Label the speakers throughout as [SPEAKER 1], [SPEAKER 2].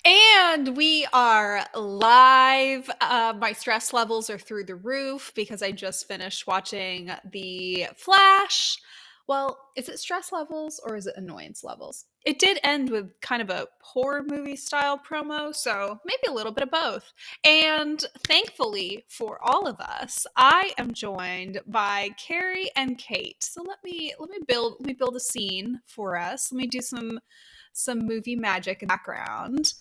[SPEAKER 1] And we are live. My stress levels are through the roof because I just finished watching The Flash. Well, is it stress levels or is it annoyance levels? It did end with kind of a horror movie style promo, so maybe a little bit of both. And thankfully for all of us, I am joined by Carey and Kate. So let me build a scene for us. Let me do some movie magic in the background.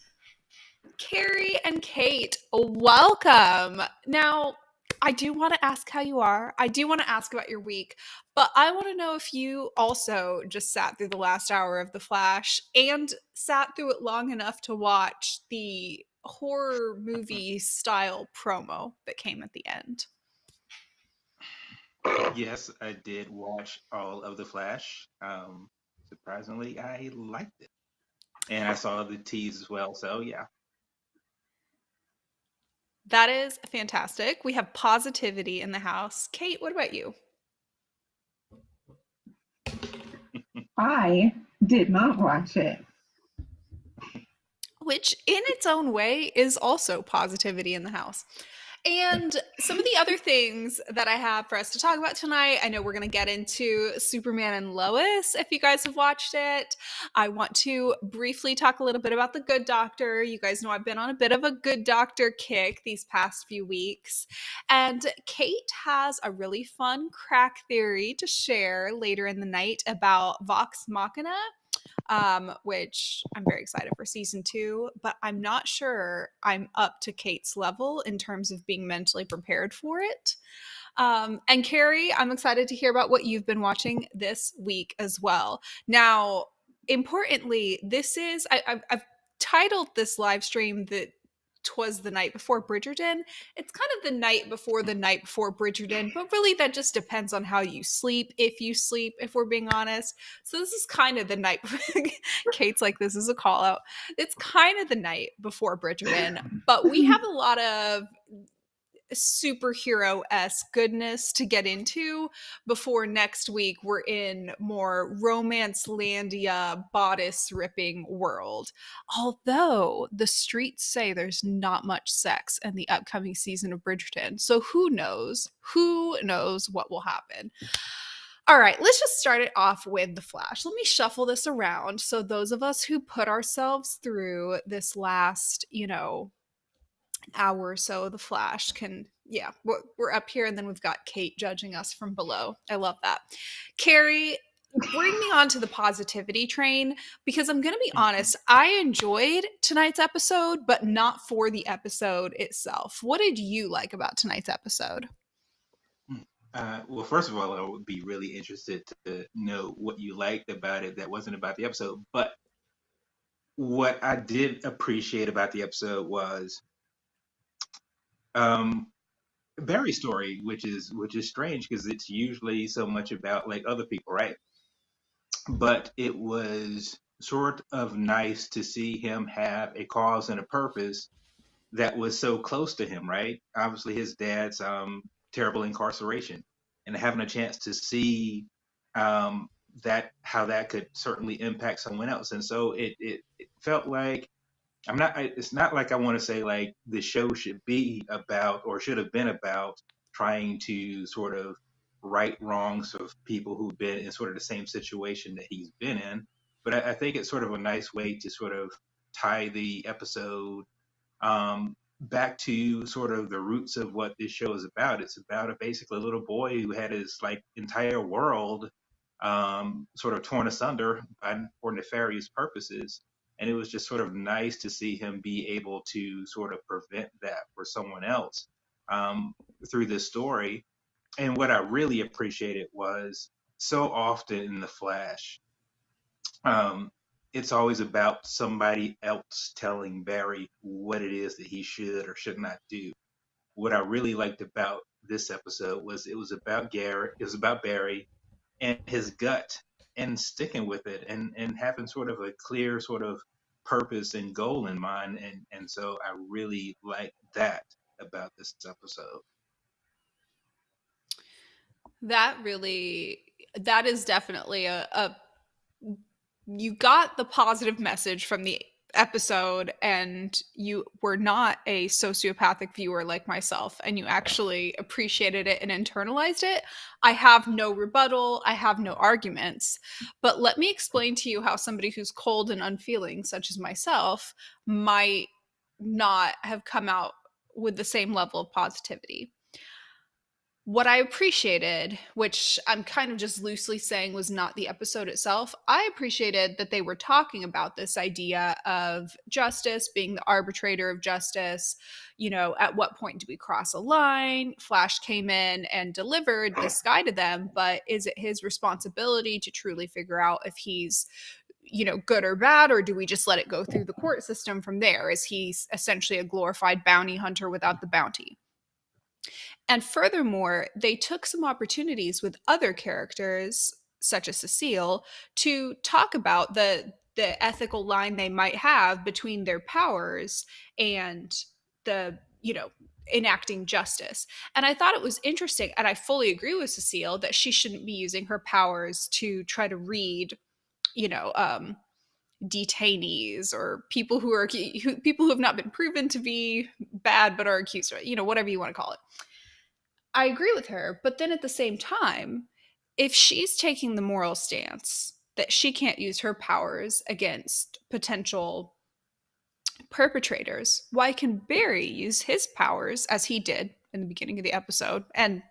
[SPEAKER 1] Carrie and Kate, welcome. Now, I do want to ask how you are. I do want to ask about your week, but I want to know if you also just sat through the last hour of The Flash and sat through it long enough to watch the horror movie style promo that came at the end.
[SPEAKER 2] Yes, I did watch all of The Flash. Surprisingly, I liked it. And I saw the tease as well. So, yeah.
[SPEAKER 1] That is fantastic. We have positivity in the house. Kate, what about you?
[SPEAKER 3] I did not watch it.
[SPEAKER 1] Which, in its own way, is also positivity in the house. And some of the other things that I have for us to talk about tonight, I know we're going to get into Superman and Lois if you guys have watched it. I want to briefly talk a little bit about The Good Doctor. You guys know I've been on a bit of a Good Doctor kick these past few weeks. And Kate has a really fun crack theory to share later in the night about Vox Machina, which I'm very excited for season two, but I'm not sure I'm up to Kate's level in terms of being mentally prepared for it. And Carrie, I'm excited to hear about what you've been watching this week as well. Now, importantly, I've titled this live stream that Twas the night before Bridgerton. It's kind of the night before Bridgerton, but really that just depends on how you sleep, if we're being honest. So this is kind of the night. Kate's like, this is a call out. It's kind of the night before Bridgerton, but we have a lot of superhero-esque goodness to get into before next week we're in more romance landia bodice ripping world, although the streets say there's not much sex in the upcoming season of Bridgerton, so who knows what will happen. All right, let's just start it off with The Flash. Let me shuffle this around so those of us who put ourselves through this last hour or so of The Flash can, yeah, we're up here and then we've got Kate judging us from below. I love that. Carrie, bring me on to the positivity train, because I'm going to be honest, I enjoyed tonight's episode, but not for the episode itself. What did you like about tonight's episode?
[SPEAKER 2] Well, first of all, I would be really interested to know what you liked about it that wasn't about the episode. But what I did appreciate about the episode was um, Barry's story, which is strange because it's usually so much about like other people, right? But it was sort of nice to see him have a cause and a purpose that was so close to him, right? Obviously, his dad's terrible incarceration, and having a chance to see um, that how that could certainly impact someone else, and so it felt like it's not like I want to say like the show should be about or should have been about trying to sort of right wrongs of people who've been in sort of the same situation that he's been in, but I think it's sort of a nice way to sort of tie the episode back to sort of the roots of what this show is about. It's about basically a little boy who had his like entire world sort of torn asunder for nefarious purposes. And it was just sort of nice to see him be able to sort of prevent that for someone else um, through this story. And what I really appreciated was so often in The Flash, um, it's always about somebody else telling Barry what it is that he should or should not do. What I really liked about this episode was it was about Garrett, it was about Barry and his gut and sticking with it and having sort of a clear sort of purpose and goal in mind. And so I really like that about this episode.
[SPEAKER 1] That is definitely a you got the positive message from the episode and you were not a sociopathic viewer like myself and you actually appreciated it and internalized it, I have no rebuttal, I have no arguments. But let me explain to you how somebody who's cold and unfeeling, such as myself, might not have come out with the same level of positivity. What I appreciated, which I'm kind of just loosely saying was not the episode itself, I appreciated that they were talking about this idea of justice, being the arbitrator of justice. You know, at what point do we cross a line? Flash came in and delivered this guy to them, but is it his responsibility to truly figure out if he's, you know, good or bad, or do we just let it go through the court system from there? Is he essentially a glorified bounty hunter without the bounty? And furthermore, they took some opportunities with other characters, such as Cecile, to talk about the ethical line they might have between their powers and the, you know, enacting justice. And I thought it was interesting, and I fully agree with Cecile that she shouldn't be using her powers to try to read, you know, detainees or people who are people who have not been proven to be bad but are accused, you know, whatever you want to call it. I agree with her, but then at the same time, if she's taking the moral stance that she can't use her powers against potential perpetrators, why can Barry use his powers, as he did in the beginning of the episode and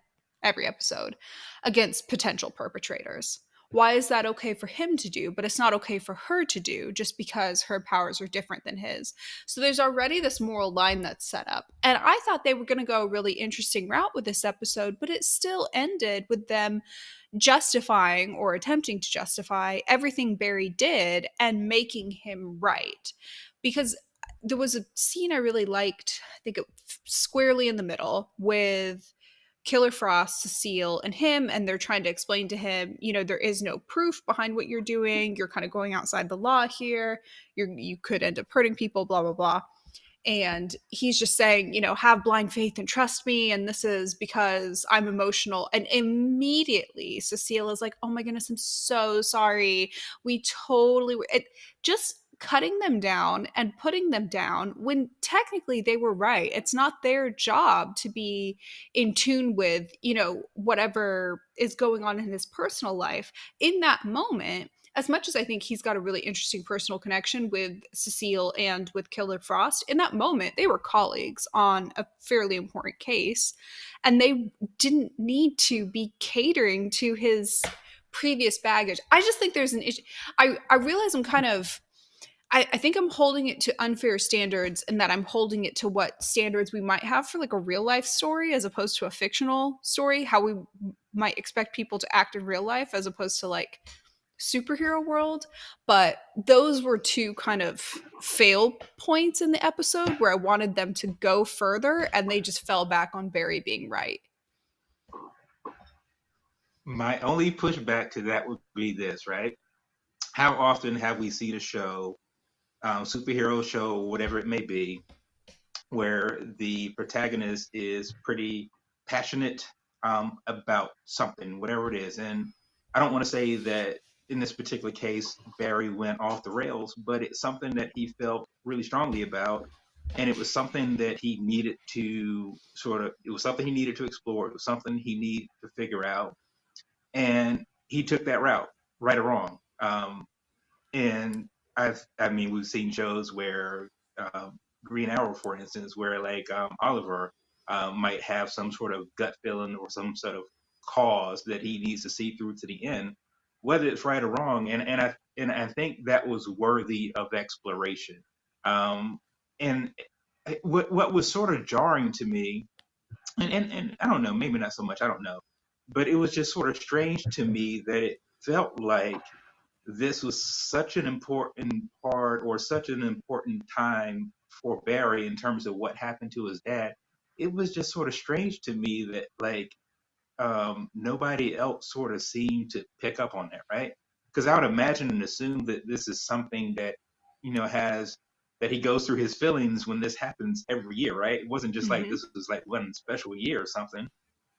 [SPEAKER 1] every episode, against potential perpetrators? Why is that okay for him to do, but it's not okay for her to do just because her powers are different than his? So there's already this moral line that's set up. And I thought they were going to go a really interesting route with this episode, but it still ended with them justifying or attempting to justify everything Barry did and making him right. Because there was a scene I really liked, I think it squarely in the middle, with Killer Frost, Cecile, and him, and they're trying to explain to him, you know, there is no proof behind what you're doing. You're kind of going outside the law here. You could end up hurting people, blah, blah, blah. And he's just saying, you know, have blind faith and trust me. And this is because I'm emotional. And immediately Cecile is like, oh my goodness, I'm so sorry. We totally were. It just cutting them down and putting them down when technically they were right. It's not their job to be in tune with, you know, whatever is going on in his personal life in that moment. As much as I think he's got a really interesting personal connection with Cecile and with Killer Frost, in that moment, they were colleagues on a fairly important case, and they didn't need to be catering to his previous baggage. I just think there's an issue. I realize I'm kind of, I think I'm holding it to unfair standards, and that I'm holding it to what standards we might have for like a real life story as opposed to a fictional story, how we might expect people to act in real life as opposed to like superhero world. But those were two kind of fail points in the episode where I wanted them to go further and they just fell back on Barry being right.
[SPEAKER 2] My only pushback to that would be this, right? How often have we seen a show, superhero show, whatever it may be, where the protagonist is pretty passionate about something, whatever it is? And I don't want to say that in this particular case, Barry went off the rails, but it's something that he felt really strongly about. And it was something that he needed to it was something he needed to explore. It was something he needed to figure out. And he took that route, right or wrong. And I mean, we've seen shows where Green Arrow, for instance, where like Oliver might have some sort of gut feeling or some sort of cause that he needs to see through to the end, whether it's right or wrong. And I think that was worthy of exploration. And what was sort of jarring to me, and I don't know, maybe not so much, I don't know, but it was just sort of strange to me that it felt like this was such an important part or such an important time for Barry in terms of what happened to his dad. It was just sort of strange to me that like nobody else sort of seemed to pick up on that, right? Because I would imagine and assume that this is something that has that he goes through his feelings when this happens every year, right? It wasn't just like
[SPEAKER 1] Mm-hmm.
[SPEAKER 2] this was like one special year or something.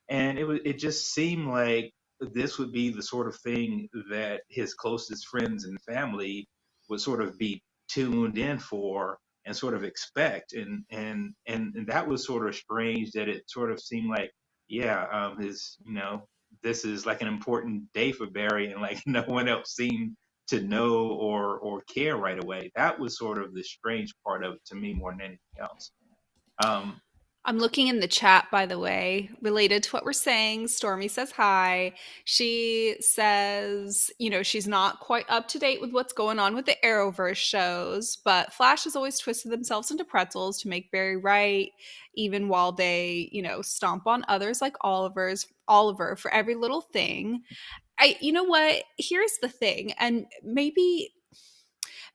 [SPEAKER 2] And it just seemed like this would be the sort of thing that his closest friends and family would sort of be tuned in for and sort of expect. And that was sort of strange that it sort of seemed like, yeah, his, this is like an important day for Barry, and like no one else seemed to know or care right away. That was sort of the strange part of it to me more than anything else. Um,
[SPEAKER 1] I'm looking in the chat, by the way, related to what we're saying. Stormy says hi. She says, she's not quite up to date with what's going on with the Arrowverse shows, but Flash has always twisted themselves into pretzels to make Barry right, even while they, stomp on others like Oliver for every little thing. You know what? Here's the thing, and maybe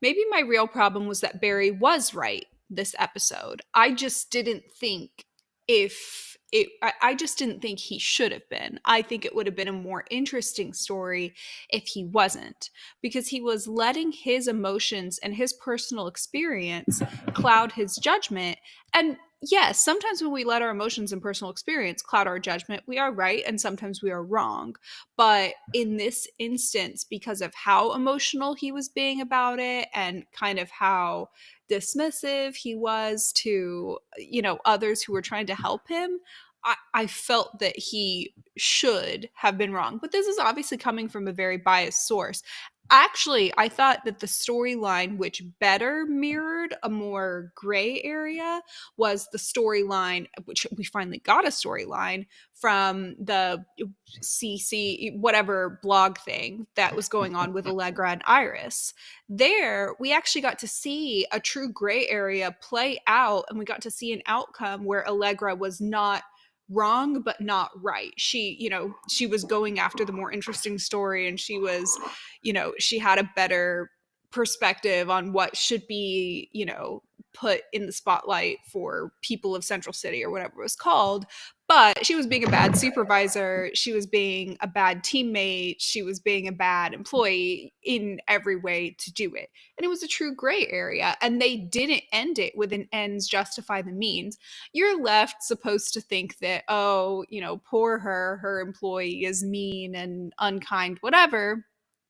[SPEAKER 1] my real problem was that Barry was right this episode. I just didn't think I just didn't think he should have been. I think it would have been a more interesting story if he wasn't, because he was letting his emotions and his personal experience cloud his judgment. And yes, sometimes when we let our emotions and personal experience cloud our judgment, we are right and sometimes we are wrong. But in this instance, because of how emotional he was being about it and kind of how dismissive he was to, others who were trying to help him, I felt that he should have been wrong. But this is obviously coming from a very biased source. Actually, I thought that the storyline which better mirrored a more gray area was the storyline, which we finally got a storyline from the CC, whatever blog thing that was going on with Allegra and Iris. There, we actually got to see a true gray area play out, and we got to see an outcome where Allegra was not wrong but not right. She was going after the more interesting story, and she had a better perspective on what should be, put in the spotlight for people of Central City or whatever it was called. But she was being a bad supervisor. She was being a bad teammate. She was being a bad employee in every way to do it. And it was a true gray area. And they didn't end it with an ends justify the means. You're left supposed to think that, oh, poor her employee is mean and unkind, whatever.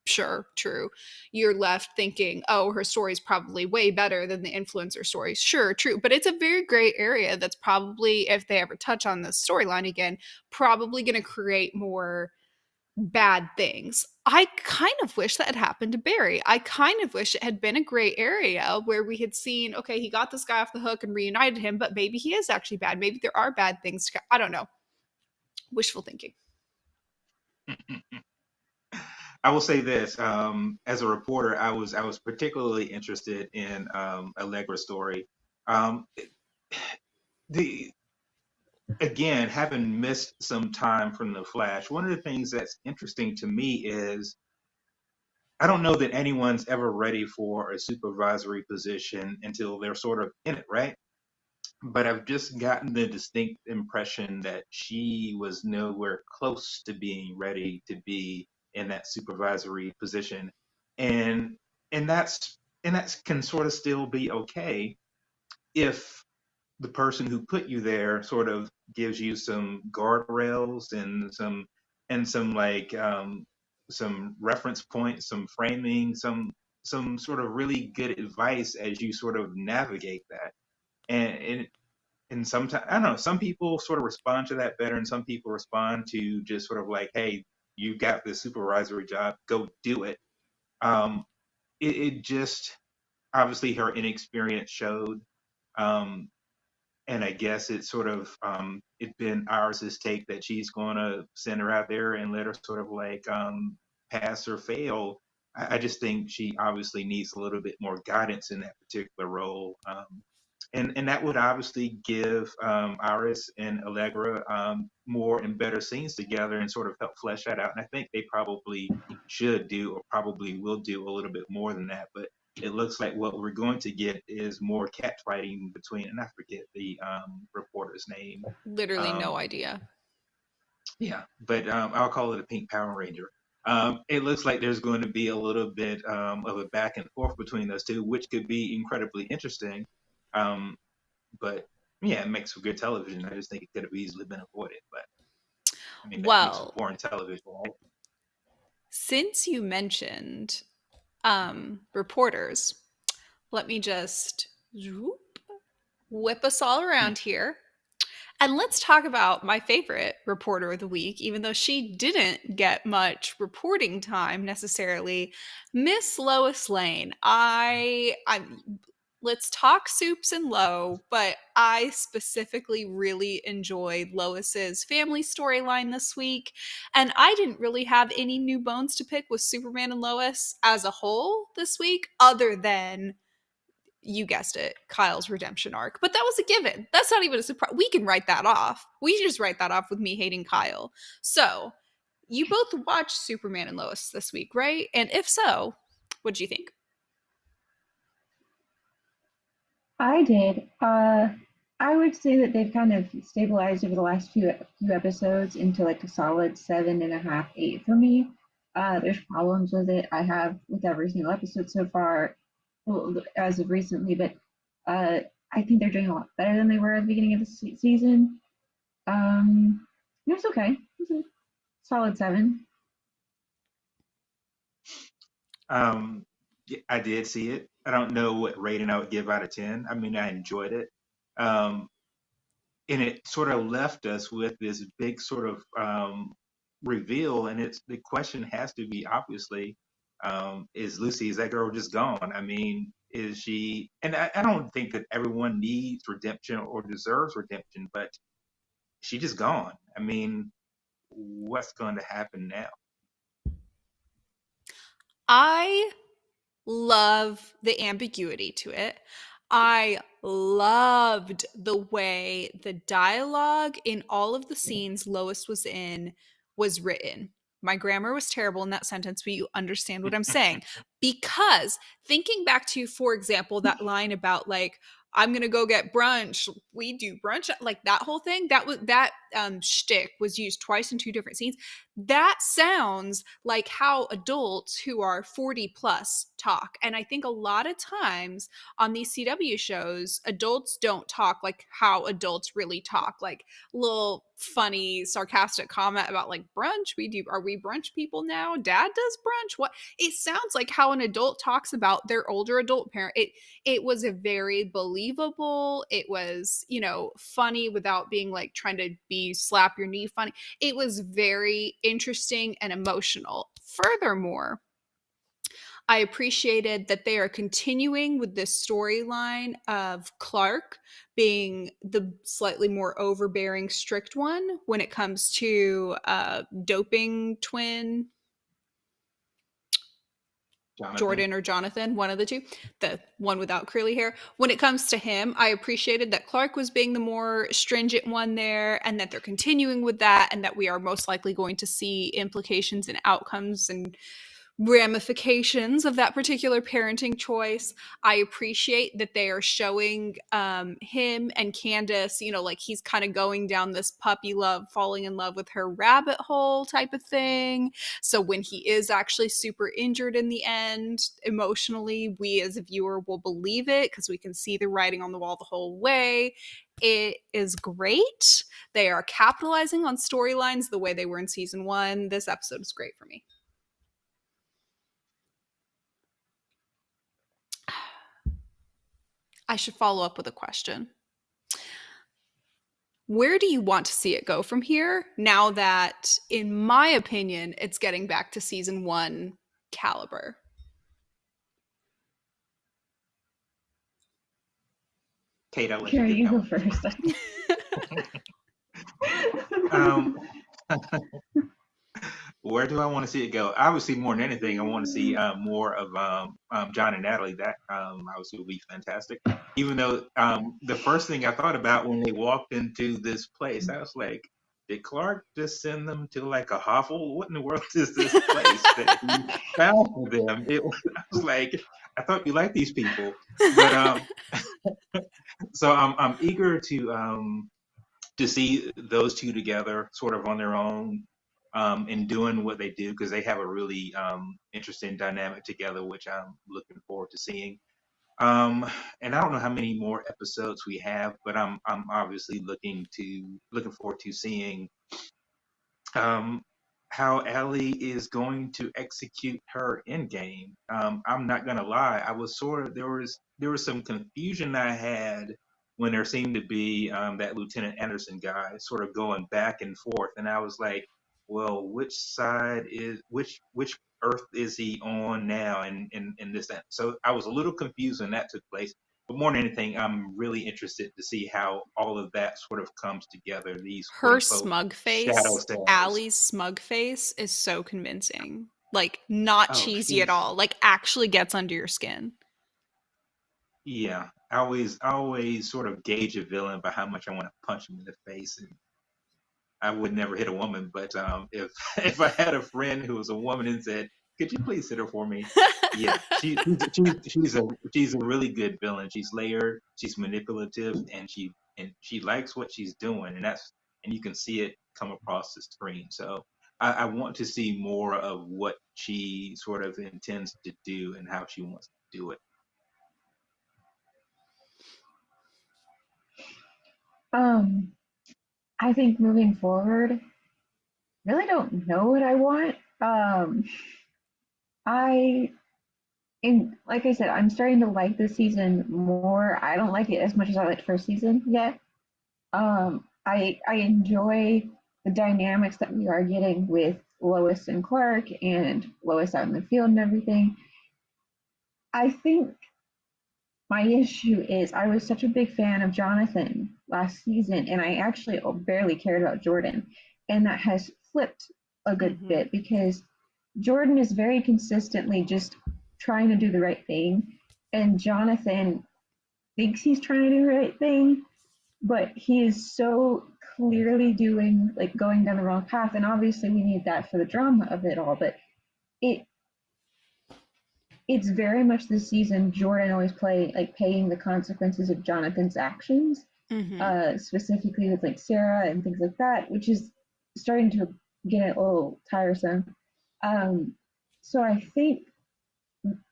[SPEAKER 1] Sure, true. You're left thinking, oh, her story is probably way better than the influencer stories. Sure, true. But it's a very gray area that's probably, if they ever touch on this storyline again, probably going to create more bad things. I kind of wish that had happened to Barry. I kind of wish it had been a gray area where we had seen, okay, he got this guy off the hook and reunited him, but maybe he is actually bad. Maybe there are bad things. I don't know. Wishful thinking.
[SPEAKER 2] I will say this: as a reporter, I was particularly interested in Allegra's story. Um, the Again, having missed some time from the Flash, one of the things that's interesting to me is I don't know that anyone's ever ready for a supervisory position until they're sort of in it, right? But I've just gotten the distinct impression that she was nowhere close to being ready to be in that supervisory position, and and that's can sort of still be okay if the person who put you there sort of gives you some guardrails and some like some reference points, some framing, some sort of really good advice as you sort of navigate that. And sometimes I don't know, some people sort of respond to that better, and some people respond to just sort of like, hey, you got this supervisory job, go do it. Um, it just obviously her inexperience showed. Um, and I guess it's sort of it's been Iris's take that she's going to send her out there and let her sort of like pass or fail. I just think she obviously needs a little bit more guidance in that particular role, and that would obviously give Iris and Allegra more and better scenes together and sort of help flesh that out. And I think they probably should do or probably will do a little bit more than that. But it looks like what we're going to get is more catfighting between, and I forget the reporter's name.
[SPEAKER 1] Literally no
[SPEAKER 2] Um,
[SPEAKER 1] idea.
[SPEAKER 2] yeah, but I'll call it a pink Power Ranger. It looks like there's going to be a little bit of a back and forth between those two, which could be incredibly interesting. Um, but yeah, it makes for good television. I just think it could have easily been avoided. But I mean, that makes for
[SPEAKER 1] Well,
[SPEAKER 2] boring television, right?
[SPEAKER 1] since you mentioned reporters, Let me just whip us all around here. And let's talk about my favorite reporter of the week, even though she didn't get much reporting time necessarily, Miss Lois Lane. Let's talk soups and low, but I specifically really enjoyed Lois's family storyline this week, and I didn't really have any new bones to pick with Superman and Lois as a whole this week, other than, you guessed it, Kyle's redemption arc. But that was a given. That's not even a surprise. We can write that off. We just write that off with me hating Kyle. So, you both watched Superman and Lois this week, right? And if so, what'd you think?
[SPEAKER 3] I did. I would say that they've kind of stabilized over the last few episodes into like a solid 7.5, 8 for me. There's problems with it. I have with every single episode so far, well, as of recently, but I think they're doing a lot better than they were at the beginning of the season. It was okay. It was a solid 7.
[SPEAKER 2] Yeah, I did see it. I don't know what rating I would give out of 10. I mean, I enjoyed it. Um, and it sort of left us with this big sort of reveal. And it's the question has to be obviously, is that girl just gone? I mean, is she? And I don't think that everyone needs redemption or deserves redemption, but she just gone. I mean, what's going to happen now?
[SPEAKER 1] I love the ambiguity to it. I loved the way the dialogue in all of the scenes Lois was in was written. My grammar was terrible in that sentence, but you understand what I'm saying. Because thinking back to, for example, that line about like, I'm gonna go get brunch. We do brunch, like that whole thing. That shtick was used twice in two different scenes. That sounds like how adults who are 40 plus talk. And I think a lot of times on these CW shows, adults don't talk like how adults really talk. Like little funny, sarcastic comment about like brunch. Are we brunch people now? Dad does brunch. What? It sounds like how an adult talks about their older adult parent. It was a very believable. It was, funny without being like trying to be slap your knee funny. It was very interesting and emotional. Furthermore, I appreciated that they are continuing with this storyline of Clark being the slightly more overbearing, strict one when it comes to doping twin
[SPEAKER 2] Jonathan?
[SPEAKER 1] Jordan or Jonathan, one of the two, the one without curly hair. When it comes to him, I appreciated that Clark was being the more stringent one there, and that they're continuing with that, and that we are most likely going to see implications and outcomes and ramifications of that particular parenting choice. I appreciate that they are showing him and Candace, like he's kind of going down this puppy love, falling in love with her rabbit hole type of thing. So when he is actually super injured in the end, emotionally, we as a viewer will believe it because we can see the writing on the wall the whole way. It is great. They are capitalizing on storylines the way they were in season 1. This episode is great for me. I should follow up with a question. Where do you want to see it go from here now that, in my opinion, it's getting back to season 1 caliber?
[SPEAKER 2] Kate, I'll let you
[SPEAKER 3] Carey,
[SPEAKER 2] get
[SPEAKER 3] you go
[SPEAKER 2] going.
[SPEAKER 3] first.
[SPEAKER 2] Um, where do I want to see it go? Obviously, more than anything, I want to see more of John and Natalie. That obviously would be fantastic. Even though the first thing I thought about when they walked into this place, I was like, did Clark just send them to like a hovel? What in the world is this place that he found for them? I was like, I thought you liked these people, but so I'm eager to see those two together, sort of on their own, and doing what they do because they have a really interesting dynamic together, which I'm looking forward to seeing. And I don't know how many more episodes we have, but I'm obviously looking forward to seeing um, how Ellie is going to execute her end game. I'm not gonna lie, I was sort of there was some confusion I had when there seemed to be that Lieutenant Anderson guy sort of going back and forth, and I was like, well, which side is which Earth is he on now? And this that. So I was a little confused when that took place. But more than anything, I'm really interested to see how all of that sort of comes together. These quote
[SPEAKER 1] Her
[SPEAKER 2] unquote
[SPEAKER 1] smug
[SPEAKER 2] shadow
[SPEAKER 1] face,
[SPEAKER 2] selves.
[SPEAKER 1] Allie's smug face is so convincing. Like, not
[SPEAKER 2] Oh,
[SPEAKER 1] cheesy at
[SPEAKER 2] she's
[SPEAKER 1] all. Like, actually gets under your skin.
[SPEAKER 2] yeah. I always sort of gauge a villain by how much I want to punch him in the face, and I would never hit a woman. But if if I had a friend who was a woman and said, "Could you please hit her for me?" Yeah, she's a really good villain. She's layered, she's manipulative, and she likes what she's doing, and you can see it come across the screen. So I want to see more of what she sort of intends to do and how she wants to do it.
[SPEAKER 3] Um, I think moving forward, really don't know what I want. I and like I said, I'm starting to like this season more. I don't like it as much as I liked first season yet. I enjoy the dynamics that we are getting with Lois and Clark and Lois out in the field and everything. I think my issue is I was such a big fan of Jonathan last season, and I actually barely cared about Jordan. And that has flipped a good
[SPEAKER 1] Mm-hmm.
[SPEAKER 3] bit because Jordan is very consistently just trying to do the right thing, and Jonathan thinks he's trying to do the right thing, but he is so clearly doing like going down the wrong path. And obviously, we need that for the drama of it all, but it it's very much this season Jordan always paying the consequences of Jonathan's actions,
[SPEAKER 1] Mm-hmm.
[SPEAKER 3] specifically with like Sarah and things like that, which is starting to get a little tiresome. Um, so I think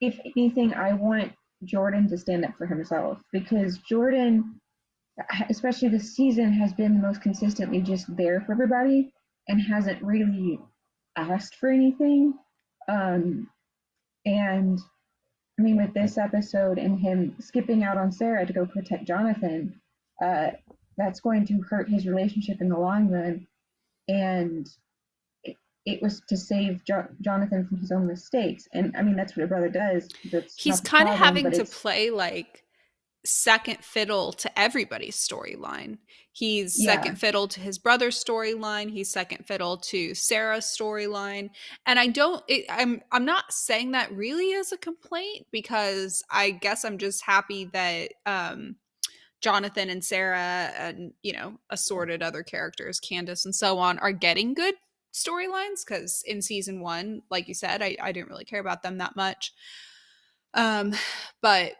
[SPEAKER 3] if anything, I want Jordan to stand up for himself because Jordan, especially this season, has been the most consistently just there for everybody and hasn't really asked for anything. Um, and I mean, with this episode and him skipping out on Sarah to go protect Jonathan, uh, that's going to hurt his relationship in the long run. And it was to save Jonathan from his own mistakes. And I mean, that's what a brother does. That's
[SPEAKER 1] He's
[SPEAKER 3] not the
[SPEAKER 1] kind of
[SPEAKER 3] problem,
[SPEAKER 1] having
[SPEAKER 3] but
[SPEAKER 1] to
[SPEAKER 3] it's,
[SPEAKER 1] play like second fiddle to everybody's storyline. He's
[SPEAKER 3] yeah,
[SPEAKER 1] second fiddle to his brother's storyline. He's second fiddle to Sarah's storyline. And I don't I'm not saying that really as a complaint because I guess I'm just happy that Jonathan and Sarah and, assorted other characters, Candace and so on, are getting good storylines because in season one, like you said, I didn't really care about them that much. Um, but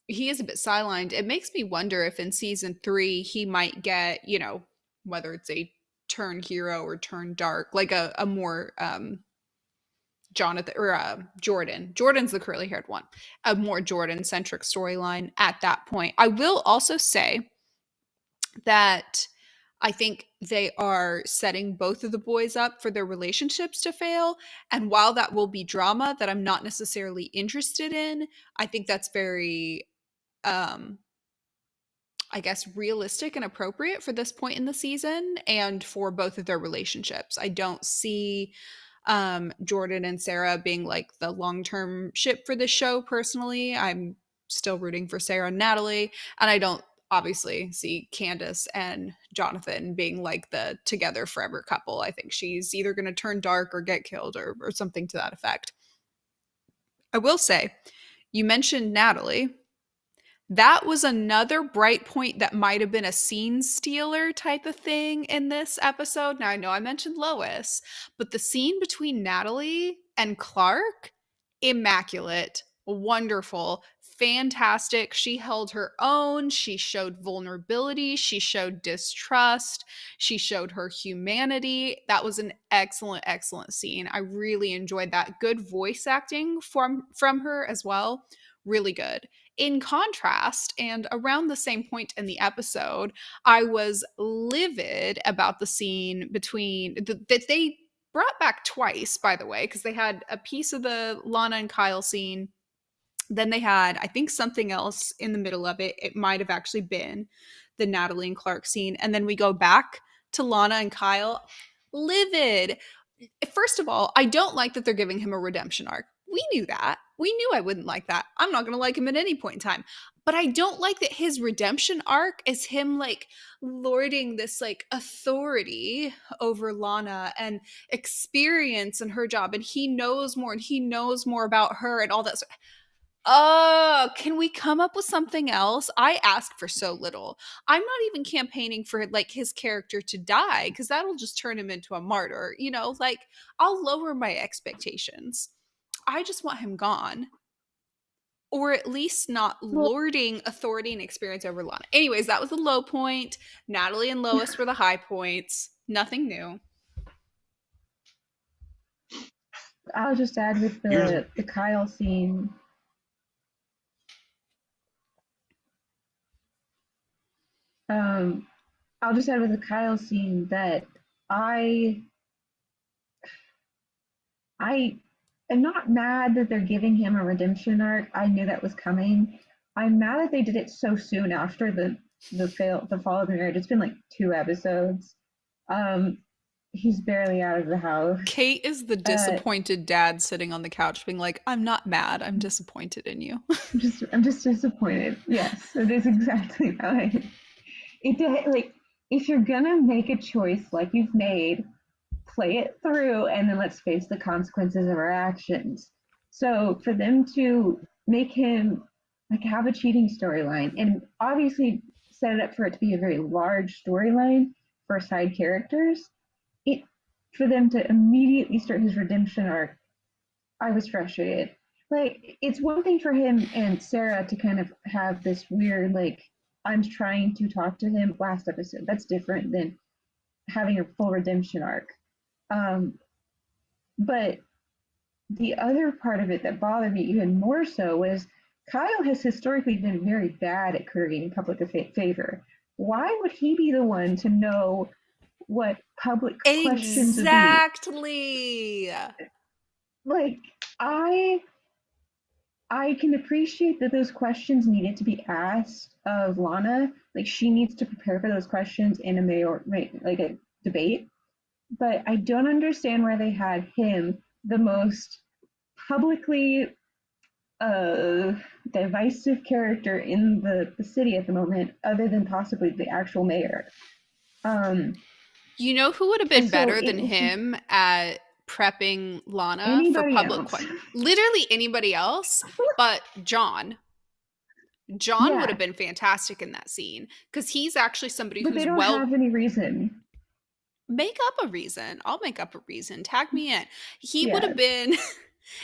[SPEAKER 1] he is a bit sidelined. It makes me wonder if in season three he might get, whether it's a turn hero or turn dark, like a more Jonathan or Jordan. Jordan's the curly haired one. A more Jordan centric storyline at that point. I will also say that I think they are setting both of the boys up for their relationships to fail. And while that will be drama that I'm not necessarily interested in, I think that's very um I guess realistic and appropriate for this point in the season and for both of their relationships. I don't see Jordan and Sarah being like the long-term ship for this show personally. I'm still rooting for Sarah and Natalie, and I don't obviously see Candace and Jonathan being like the together forever couple. I think she's either going to turn dark or get killed or something to that effect. I will say, you mentioned Natalie. That was another bright point that might have been a scene stealer type of thing in this episode. Now, I know I mentioned Lois, but the scene between Natalie and Clark, immaculate, wonderful, fantastic. She held her own. She showed vulnerability. She showed distrust. She showed her humanity. That was an excellent, excellent scene. I really enjoyed that. Good voice acting from her as well. Really good. In contrast, and around the same point in the episode, I was livid about the scene between that they brought back twice, by the way, because they had a piece of the Lana and Kyle scene. Then they had, I think, something else in the middle of it. It might have actually been the Natalie and Clark scene. And then we go back to Lana and Kyle. Livid. First of all, I don't like that they're giving him a redemption arc. We knew that. We knew I wouldn't like that. I'm not going to like him at any point in time. But I don't like that his redemption arc is him like lording this like authority over Lana and experience in her job. And he knows more and he knows more about her and all that. Oh, can we come up with something else? I ask for so little. I'm not even campaigning for like his character to die because that'll just turn him into a martyr. You know, like I'll lower my expectations. I just want him gone. Or at least not
[SPEAKER 3] Well,
[SPEAKER 1] lording authority and experience over Lana. Anyways, that was the low point. Natalie and Lois were the high points. Nothing new.
[SPEAKER 3] I'll just add with
[SPEAKER 2] Here's
[SPEAKER 3] the Kyle scene. I'll just add with the Kyle scene that I I am not mad that they're giving him a redemption arc. I knew that was coming. I'm mad that they did it so soon after the fall of the marriage. It's been like 2 episodes. Um, he's barely out of the house.
[SPEAKER 1] Kate is the disappointed dad sitting on the couch being like, I'm not mad. I'm disappointed in you.
[SPEAKER 3] I'm just disappointed. Yes, it is exactly how like if you're gonna make a choice like you've made, play it through and then let's face the consequences of our actions. So for them to make him like have a cheating storyline and obviously set it up for it to be a very large storyline for side characters, it for them to immediately start his redemption arc, I was frustrated. Like it's one thing for him and Sarah to kind of have this weird like I'm trying to talk to him last episode. That's different than having a full redemption arc. Um, but the other part of it that bothered me even more so was Kyle has historically been very bad at creating public favor. Why would he be the one to know what public questions would be?
[SPEAKER 1] Exactly.
[SPEAKER 3] Like I can appreciate that those questions needed to be asked of Lana. Like she needs to prepare for those questions in a like a debate. But I don't understand why they had him, the most publicly divisive character in the city at the moment, other than possibly the actual mayor.
[SPEAKER 1] You know who would have been
[SPEAKER 3] So
[SPEAKER 1] better than him at prepping Lana for
[SPEAKER 3] anybody
[SPEAKER 1] public
[SPEAKER 3] else.
[SPEAKER 1] questions? Literally anybody else, but John. John would
[SPEAKER 3] Yeah,
[SPEAKER 1] have been fantastic in that scene because he's actually somebody
[SPEAKER 3] but they
[SPEAKER 1] who's
[SPEAKER 3] don't have any reason.
[SPEAKER 1] make up a reason. I'll make up a reason. Tag me in. He would
[SPEAKER 3] Yeah,
[SPEAKER 1] have been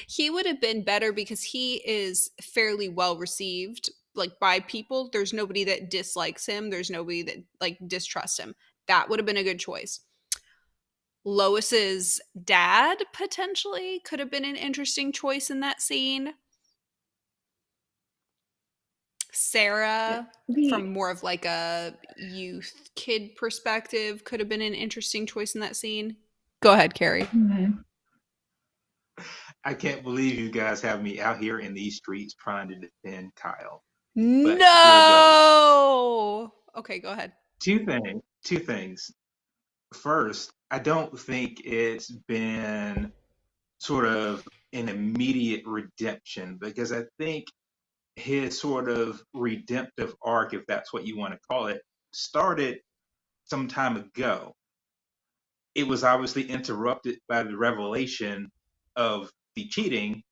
[SPEAKER 1] he would have been better because he is fairly well received like by people. There's nobody that dislikes him. There's nobody that like distrusts him. That would have been a good choice. Lois's dad potentially could have been an interesting choice in that scene. Sarah,
[SPEAKER 3] the
[SPEAKER 1] from more of like a youth kid perspective, could have been an interesting choice in that scene. Go ahead, Carey.
[SPEAKER 2] I can't believe you guys have me out here in these streets trying to defend Kyle. But here goes.
[SPEAKER 1] No. Okay, go ahead.
[SPEAKER 2] Two things. First, I don't think it's been sort of an immediate redemption because I think his sort of redemptive arc, if that's what you want to call it, started some time ago. It was obviously interrupted by the revelation of the cheating,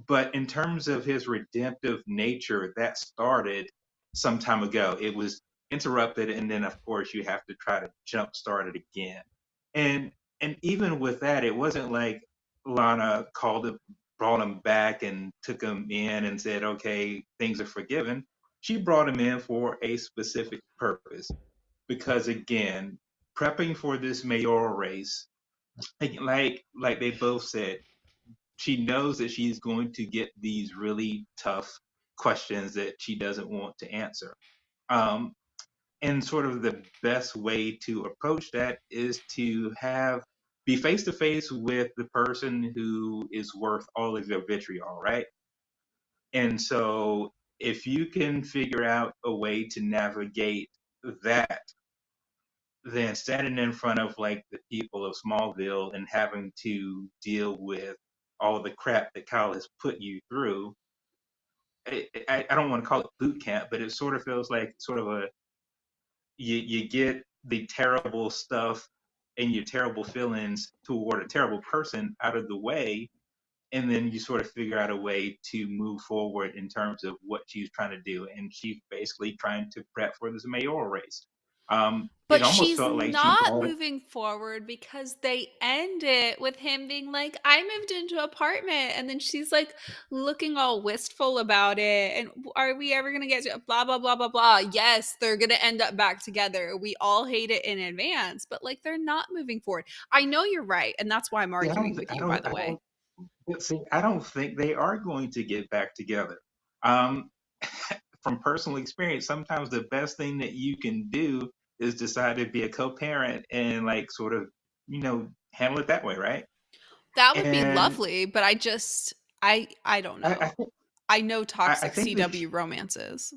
[SPEAKER 2] but in terms of his redemptive nature, that started some time ago. It was interrupted, and then of course you have to try to jumpstart it again. And and even with that, it wasn't like Lana called it, brought him back, and took him in and said, "Okay, things are forgiven." She brought him in for a specific purpose because again, prepping for this mayoral race, like they both said, she knows that she's going to get these really tough questions that she doesn't want to answer. Um, and sort of the best way to approach that is to have be face to face with the person who is worth all of your vitriol, right? And so if you can figure out a way to navigate that, then standing in front of like the people of Smallville and having to deal with all the crap that Kyle has put you through, I don't want to call it boot camp, but it sort of feels like sort of a you get the terrible stuff and your terrible feelings toward a terrible person out of the way, and then you sort of figure out a way to move forward in terms of what she's trying to do, and she's basically trying to prep for this mayoral race. It
[SPEAKER 1] But
[SPEAKER 2] almost
[SPEAKER 1] she's
[SPEAKER 2] felt like she
[SPEAKER 1] not
[SPEAKER 2] brought it.
[SPEAKER 1] moving forward because they end it with him being like, I moved into an apartment. And then she's like looking all wistful about it. And are we ever going to get to blah, blah, blah, blah, blah? Yes, they're going to end up back together. We all hate it in advance, but like they're not moving forward. I know you're right. And that's why I'm
[SPEAKER 2] Yeah,
[SPEAKER 1] arguing with you, by the
[SPEAKER 2] I
[SPEAKER 1] way.
[SPEAKER 2] don't. But see, I don't think they are going to get back together. Um, from personal experience, sometimes the best thing that you can do is decide to be a co-parent and like sort of, handle it that way, right?
[SPEAKER 1] That would be
[SPEAKER 2] And
[SPEAKER 1] lovely, but I don't
[SPEAKER 2] I
[SPEAKER 1] know. I know
[SPEAKER 2] I
[SPEAKER 1] toxic
[SPEAKER 2] think
[SPEAKER 1] CW romances.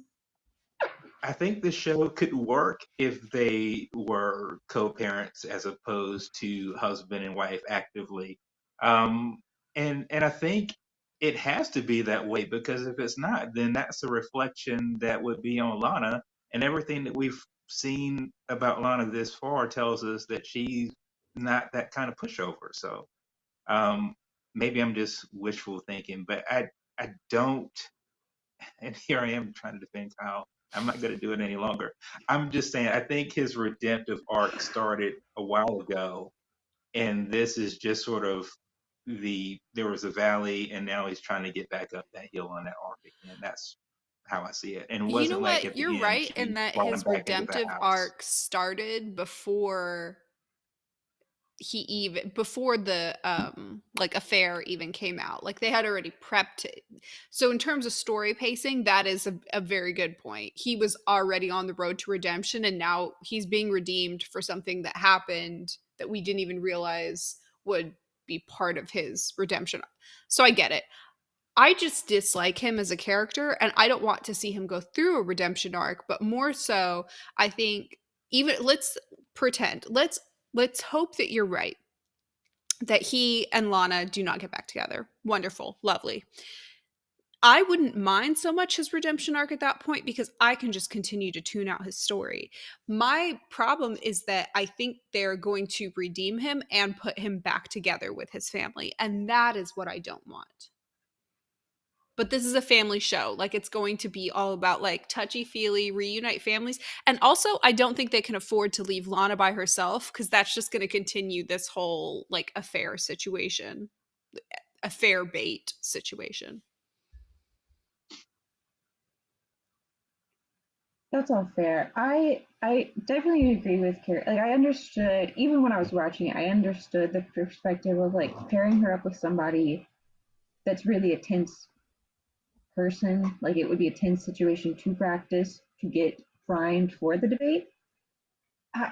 [SPEAKER 2] I think the show could work if they were co-parents as opposed to husband and wife actively. Um, and I think it has to be that way because if it's not, then that's a reflection that would be on Lana. And everything that we've seen about Lana this far tells us that she's not that kind of pushover. So um, maybe I'm just wishful thinking, but I don't. And here I am trying to defend Kyle. I'm not going to do it any longer. I'm just saying, I think his redemptive arc started a while ago, and this is just sort of there was a valley, and now he's trying to get back up that hill on that arc again. That's how I see it. And it
[SPEAKER 1] You know
[SPEAKER 2] wasn't like
[SPEAKER 1] what?
[SPEAKER 2] at
[SPEAKER 1] You're
[SPEAKER 2] the end
[SPEAKER 1] right in
[SPEAKER 2] she
[SPEAKER 1] that
[SPEAKER 2] brought him
[SPEAKER 1] his
[SPEAKER 2] back into the
[SPEAKER 1] redemptive
[SPEAKER 2] house.
[SPEAKER 1] arc started before the like affair even came out. Like they had already prepped it. So in terms of story pacing, that is a very good point. He was already on the road to redemption and now he's being redeemed for something that happened that we didn't even realize would be part of his redemption. So I get it. I just dislike him as a character and I don't want to see him go through a redemption arc, but more so I think even let's pretend. Let's hope that you're right. That he and Lana do not get back together. Wonderful, lovely. I wouldn't mind so much his redemption arc at that point because I can just continue to tune out his story. My problem is that I think they're going to redeem him and put him back together with his family. And that is what I don't want. But this is a family show. Like it's going to be all about like touchy-feely, reunite families. And also, I don't think they can afford to leave Lana by herself because that's just going to continue this whole like affair situation, affair bait situation.
[SPEAKER 3] That's all fair. I definitely agree with Carrie. Like I understood even when I was watching it, I understood the perspective of like pairing her up with somebody that's really a tense person. Like it would be a tense situation to practice to get primed for the debate.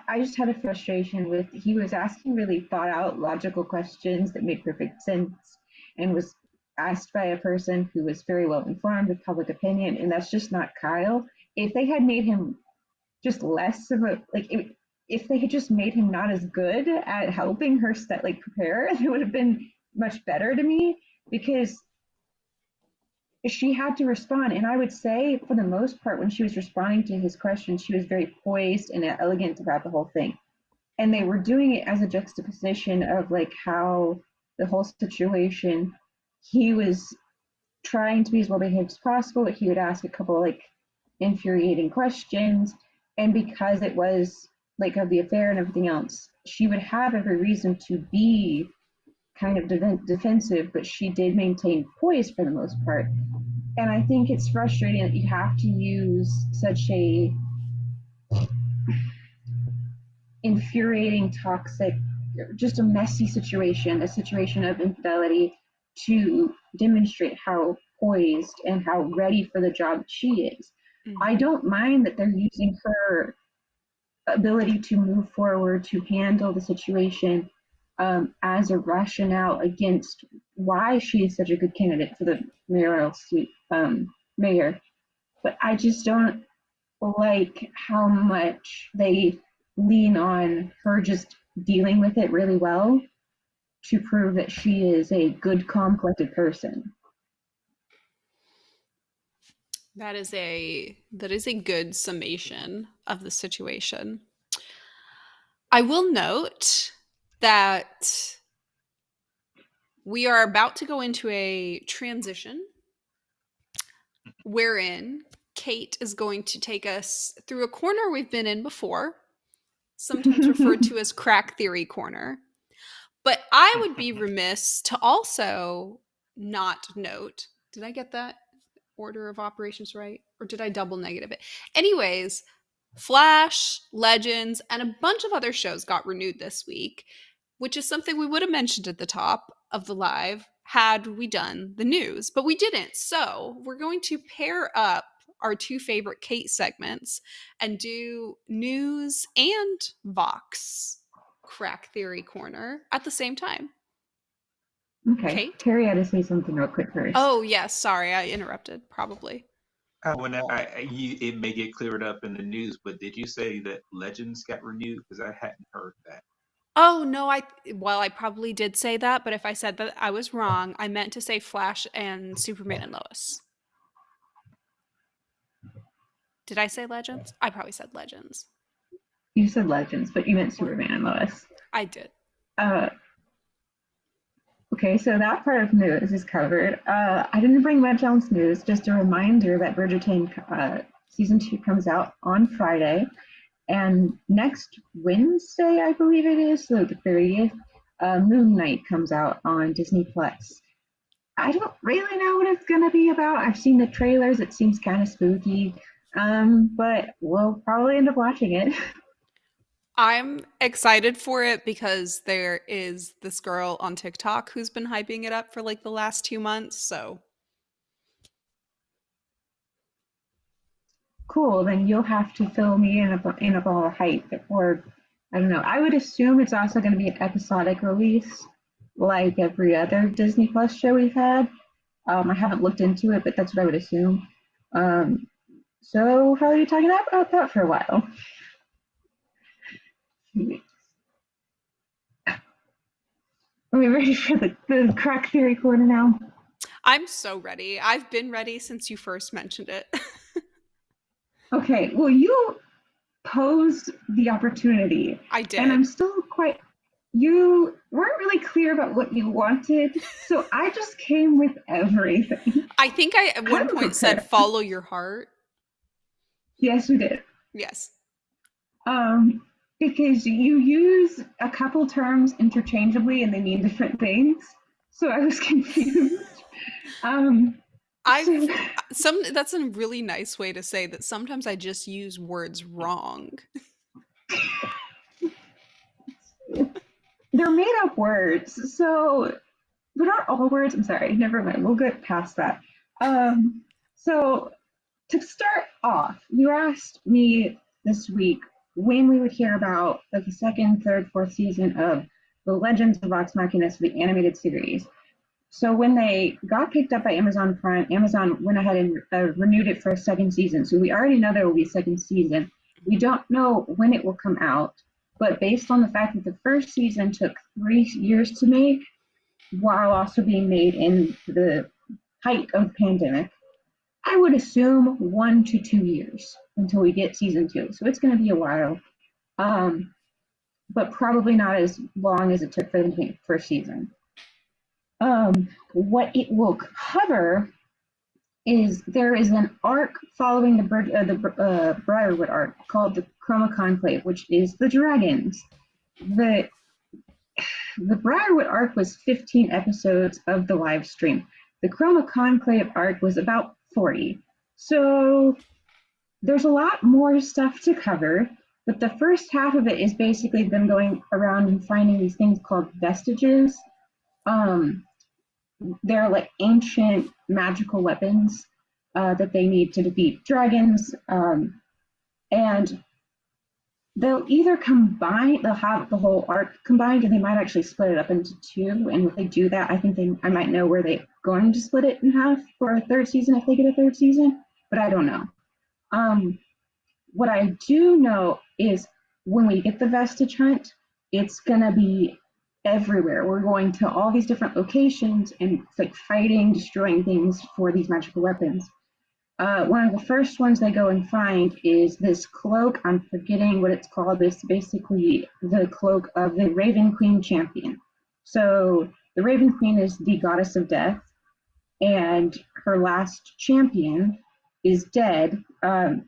[SPEAKER 3] I just had a frustration with he was asking really thought out logical questions that made perfect sense and was asked by a person who was very well informed with public opinion, and that's just not Kyle. If they had made him just less of a like if they had just made him not as good at helping her like prepare, it would have been much better to me because she had to respond. And I would say, for the most part, when she was responding to his questions, she was very poised and elegant about the whole thing. And they were doing it as a juxtaposition of like how the whole situation, he was trying to be as well behaved as possible, but he would ask a couple like infuriating questions. And because it was like of the affair and everything else, she would have every reason to be kind of defensive, but she did maintain poise for the most part. And I think it's frustrating that you have to use such a infuriating, toxic, just a messy situation, a situation of infidelity, to demonstrate how poised and how ready for the job she is.
[SPEAKER 1] Mm-hmm.
[SPEAKER 3] I don't mind that they're using her ability to move forward, to handle the situation as a rationale against why she is such a good candidate for the mayoral seat, mayor. But I just don't like how much they lean on her just dealing with it really well to prove that she is a good, calm, collected person.
[SPEAKER 1] That is a good summation of the situation. I will note that we are about to go into a transition wherein Kate is going to take us through a corner we've been in before, sometimes referred to as crack theory corner. But I would be remiss to also not note, did I get that order of operations right? Or did I double negative it? Anyways, Flash, Legends, and a bunch of other shows got renewed this week, which is something we would have mentioned at the top of the live had we done the news, but we didn't. So we're going to pair up our two favorite Kate segments and do news and Vox crack theory corner at the same time.
[SPEAKER 3] Okay.
[SPEAKER 1] Kate?
[SPEAKER 3] Carey had to say something real quick first.
[SPEAKER 1] Oh, yes. Sorry, I interrupted. Probably.
[SPEAKER 2] Well, now it may get cleared up in the news, but did you say that Legends got renewed? Because I hadn't heard that.
[SPEAKER 1] Oh, no, I probably did say that, but if I said that I was wrong, I meant to say Flash and Superman and Lois. Did I say Legends? I probably said Legends.
[SPEAKER 3] You said Legends, but you meant Superman and Lois.
[SPEAKER 1] I did.
[SPEAKER 3] Okay, so that part of news is covered. I didn't bring much else news, just a reminder that Bridgerton season 2 comes out on Friday. And next Wednesday, I believe it is, so the 30th, Moon Knight comes out on Disney Plus. I don't really know what it's going to be about. I've seen the trailers. It seems kind of spooky, but we'll probably end up watching it.
[SPEAKER 1] I'm excited for it because there is this girl on TikTok who's been hyping it up for like the last 2 months, so.
[SPEAKER 3] Cool, then you'll have to fill me in up all the hype. Or, I don't know. I would assume it's also going to be an episodic release, like every other Disney Plus show we've had. I haven't looked into it, but that's what I would assume. So how are you talking about that for a while? Are we ready for the crack theory corner now?
[SPEAKER 1] I'm so ready. I've been ready since you first mentioned it.
[SPEAKER 3] Okay, well, you posed the opportunity.
[SPEAKER 1] I did.
[SPEAKER 3] And I'm still you weren't really clear about what you wanted, so I just came with everything.
[SPEAKER 1] I think I at one point said follow your heart.
[SPEAKER 3] Yes, you did.
[SPEAKER 1] Yes.
[SPEAKER 3] Because you use a couple terms interchangeably and they mean different things, so I was confused.
[SPEAKER 1] That's a really nice way to say that sometimes I just use words wrong.
[SPEAKER 3] They're made up words, so but not all words. I'm sorry, never mind. We'll get past that. So to start off, you asked me this week when we would hear about like the second, third, fourth season of the Legends of Vox Machina, the animated series. So when they got picked up by Amazon Prime, Amazon went ahead and renewed it for a second season. So we already know there will be a second season. We don't know when it will come out, but based on the fact that the first season took 3 years to make, while also being made in the height of the pandemic, I would assume 1 to 2 years until we get season 2. So it's going to be a while, but probably not as long as it took for them to make the first season. What it will cover is there is an arc following the Briarwood arc called the Chroma Conclave, which is the dragons. The Briarwood arc was 15 episodes of the live stream. The Chroma Conclave arc was about 40. So there's a lot more stuff to cover, but the first half of it is basically them going around and finding these things called vestiges. They're like ancient magical weapons that they need to defeat dragons. And they'll either combine, they'll have the whole arc combined, and they might actually split it up into two. And if they do that, I think I might know where they're going to split it in half for a third season if they get a third season, but I don't know. Um, what I do know is when we get the vestige hunt, it's gonna be everywhere. We're going to all these different locations and it's like fighting, destroying things for these magical weapons. One of the first ones they go and find is this cloak. I'm forgetting what it's called. It's basically the cloak of the Raven Queen champion. So the Raven Queen is the goddess of death, and her last champion is dead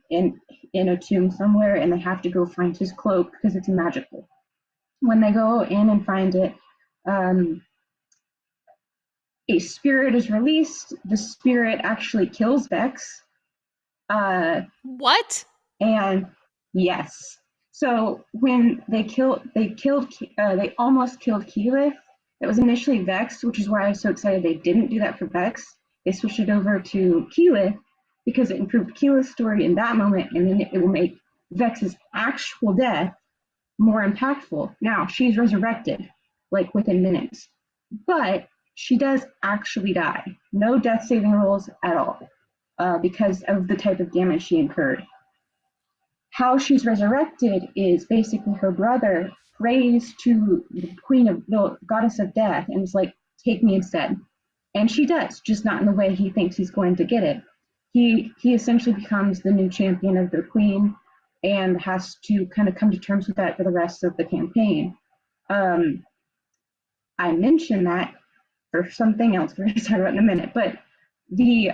[SPEAKER 3] in a tomb somewhere, and they have to go find his cloak because it's magical. When they go in and find it, um, a spirit is released. The spirit actually kills Vex.
[SPEAKER 1] What?
[SPEAKER 3] And yes, so when they almost killed Keyleth. It was initially Vex, which is why I was so excited they didn't do that for Vex. They switched it over to Keyleth because it improved Keyleth's story in that moment, and then it will make Vex's actual death more impactful. Now she's resurrected like within minutes, but she does actually die. No death saving rolls at all because of the type of damage she incurred. How she's resurrected is basically her brother prays to the queen of the goddess of death and is like, take me instead. And she does, just not in the way he thinks he's going to get it. He essentially becomes the new champion of the queen and has to kind of come to terms with that for the rest of the campaign. I mentioned that for something else we're going to talk about in a minute, but the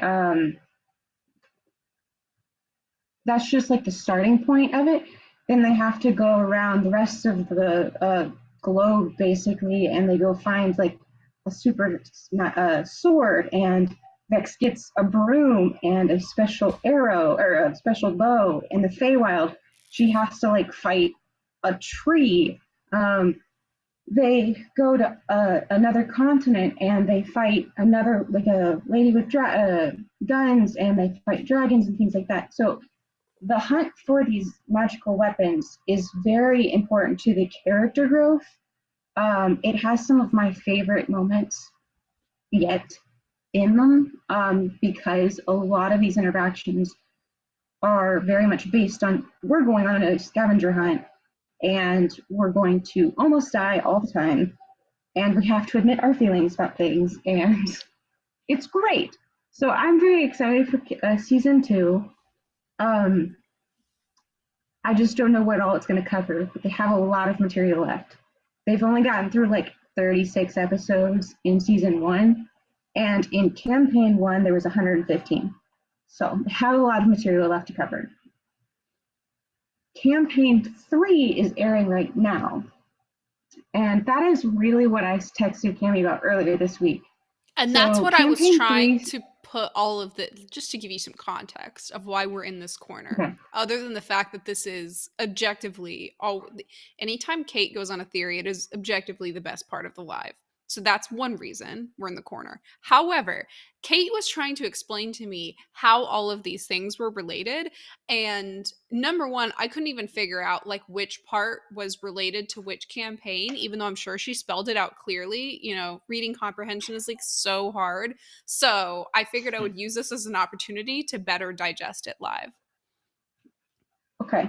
[SPEAKER 3] that's just like the starting point of it. Then they have to go around the rest of the globe basically, and they go find like a super sword, and Vex gets a broom and a special arrow or a special bow. In the Feywild, she has to like fight a tree. They go to another continent and they fight another like a lady with guns, and they fight dragons and things like that. So the hunt for these magical weapons is very important to the character growth. It has some of my favorite moments yet in them because a lot of these interactions are very much based on we're going on a scavenger hunt and we're going to almost die all the time, and we have to admit our feelings about things, and it's great. So I'm very excited for season 2. I just don't know what all it's going to cover, but they have a lot of material left. They've only gotten through like 36 episodes in season 1, and in campaign 1 there was 115. So they have a lot of material left to cover. Campaign 3 is airing right now, and that is really what I texted Cammie about earlier this week.
[SPEAKER 1] And that's what I was trying to put all of the, just to give you some context of why we're in this corner.
[SPEAKER 3] Okay.
[SPEAKER 1] Other than the fact that this is objectively anytime Kate goes on a theory, it is objectively the best part of the live. So that's one reason we're in the corner. However, Kate was trying to explain to me how all of these things were related. And number one, I couldn't even figure out like which part was related to which campaign, even though I'm sure she spelled it out clearly. You know, reading comprehension is like so hard. So I figured I would use this as an opportunity to better digest it live.
[SPEAKER 3] Okay.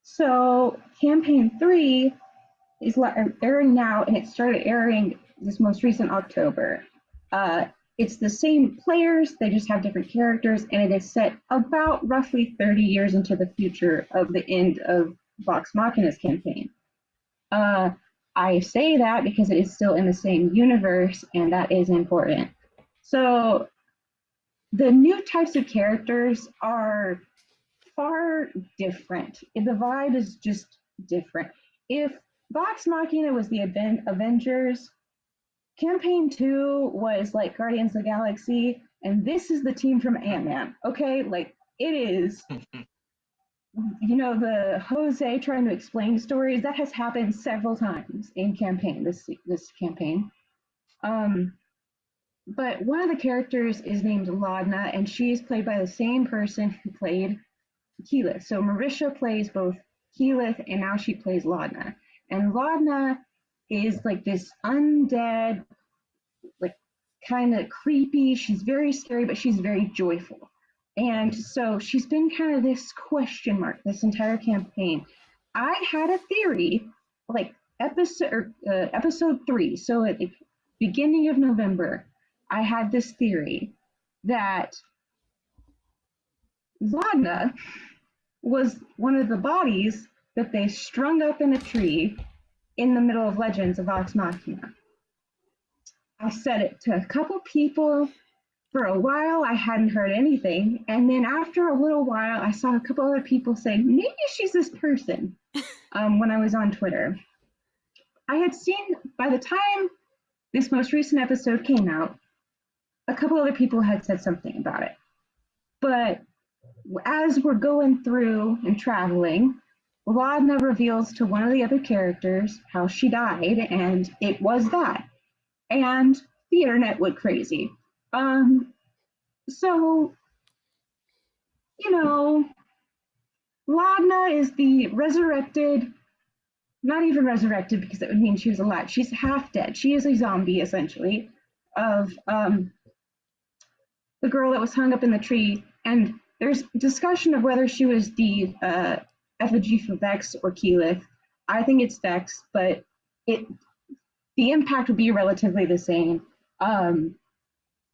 [SPEAKER 3] So campaign 3 is airing now, and it started airing this most recent October. It's the same players, they just have different characters, and it is set about roughly 30 years into the future of the end of Vox Machina's campaign. I say that because it is still in the same universe, and that is important. So the new types of characters are far different. The vibe is just different. If Vox Machina was the Avengers, campaign 2 was like Guardians of the Galaxy, and this is the team from Ant-Man. Okay, like it is, you know, the Jose trying to explain stories that has happened several times in campaign this campaign. But one of the characters is named Laudna, and she is played by the same person who played Keyleth. So Marisha plays both Keyleth, and now she plays Laudna. And Laudna is like this undead, like kind of creepy. She's very scary, but she's very joyful. And so she's been kind of this question mark this entire campaign. I had a theory, like episode 3, so at the beginning of November, I had this theory that Laudna was one of the bodies that they strung up in a tree in the middle of Legends of Vox Machina. I said it to a couple people. For a while, I hadn't heard anything. And then after a little while, I saw a couple other people say, maybe she's this person when I was on Twitter. I had seen, by the time this most recent episode came out, a couple other people had said something about it. But as we're going through and traveling, Laudna reveals to one of the other characters how she died, and it was that. And the internet went crazy. So, you know, Laudna is the resurrected, not even resurrected because that would mean she was alive. She's half dead. She is a zombie, essentially, of the girl that was hung up in the tree. And there's discussion of whether she was the effigy for Vex or Keyleth. I think it's Vex, but the impact would be relatively the same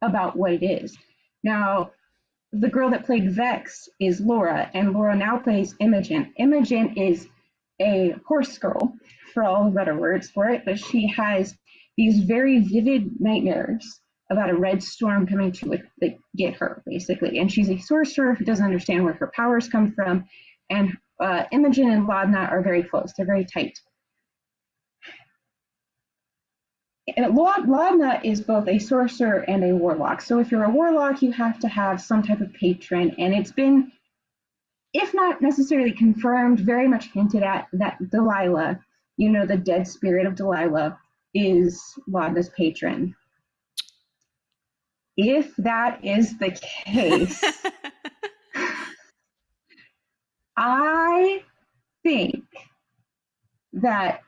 [SPEAKER 3] about what it is. Now, the girl that played Vex is Laura, and Laura now plays Imogen. Imogen is a horse girl, for all the better words for it, but she has these very vivid nightmares about a red storm coming to get her, basically. And she's a sorcerer who doesn't understand where her powers come from, and Imogen and Laudna are very close. They're very tight. Laudna is both a sorcerer and a warlock. So if you're a warlock, you have to have some type of patron. And it's been, if not necessarily confirmed, very much hinted at that Delilah, the dead spirit of Delilah, is Laudna's patron. If that is the case, I think that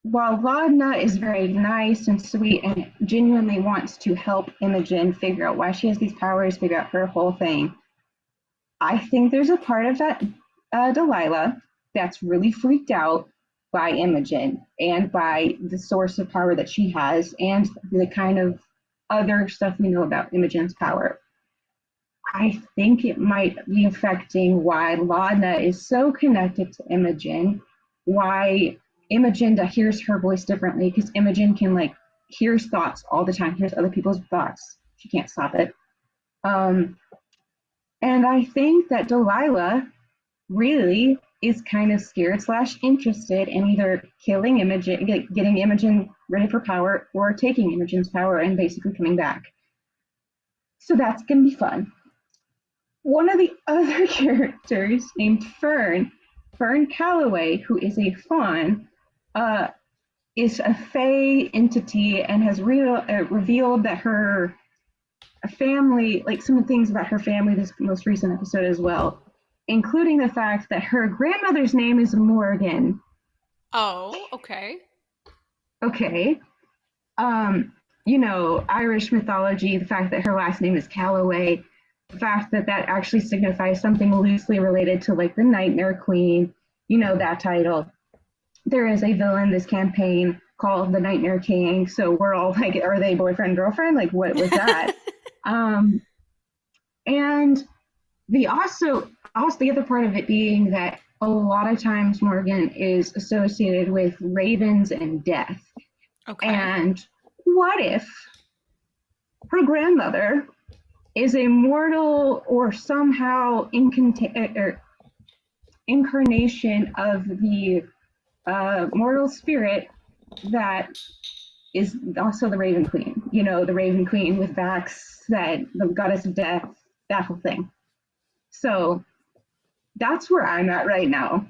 [SPEAKER 3] while Laudna is very nice and sweet and genuinely wants to help Imogen figure out why she has these powers, figure out her whole thing, I think there's a part of that Delilah that's really freaked out by Imogen and by the source of power that she has and the kind of other stuff we know about Imogen's power. I think it might be affecting why Laudna is so connected to Imogen, why Imogen hears her voice differently, because Imogen can hears thoughts all the time, hears other people's thoughts. She can't stop it. And I think that Delilah really is kind of scared / interested in either killing Imogen, getting Imogen ready for power, or taking Imogen's power and basically coming back. So that's going to be fun. One of the other characters named Fern Calloway, who is a fawn, is a fae entity and has revealed that her family, some things about her family this most recent episode as well, including the fact that her grandmother's name is Morgan.
[SPEAKER 1] Oh, okay.
[SPEAKER 3] Okay. Irish mythology, the fact that her last name is Calloway, the fact that actually signifies something loosely related to the Nightmare Queen, that title. There is a villain this campaign called the Nightmare King, so we're all are they boyfriend, girlfriend? What was that? And the other part of it being that a lot of times Morgan is associated with ravens and death.
[SPEAKER 1] Okay.
[SPEAKER 3] And what if her grandmother is a mortal or somehow incarnation of the mortal spirit that is also the Raven Queen? The Raven Queen with Vax, the goddess of death, that whole thing. So that's where I'm at right now.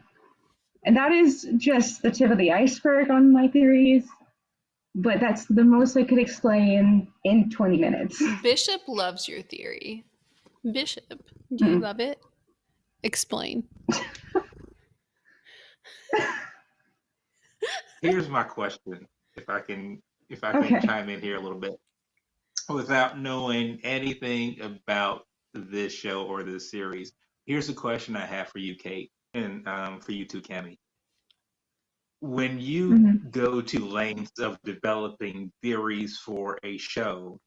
[SPEAKER 3] And that is just the tip of the iceberg on my theories. But that's the most I could explain in 20 minutes.
[SPEAKER 1] Bishop loves your theory. Bishop, do you love it? Explain.
[SPEAKER 2] Here's my question, if I can
[SPEAKER 3] Okay.
[SPEAKER 2] chime in here a little bit without knowing anything about this show or this series. Here's a question I have for you, Kate, and for you too, Cammie. When you
[SPEAKER 3] Hmm.
[SPEAKER 2] go to lengths of developing theories for a show,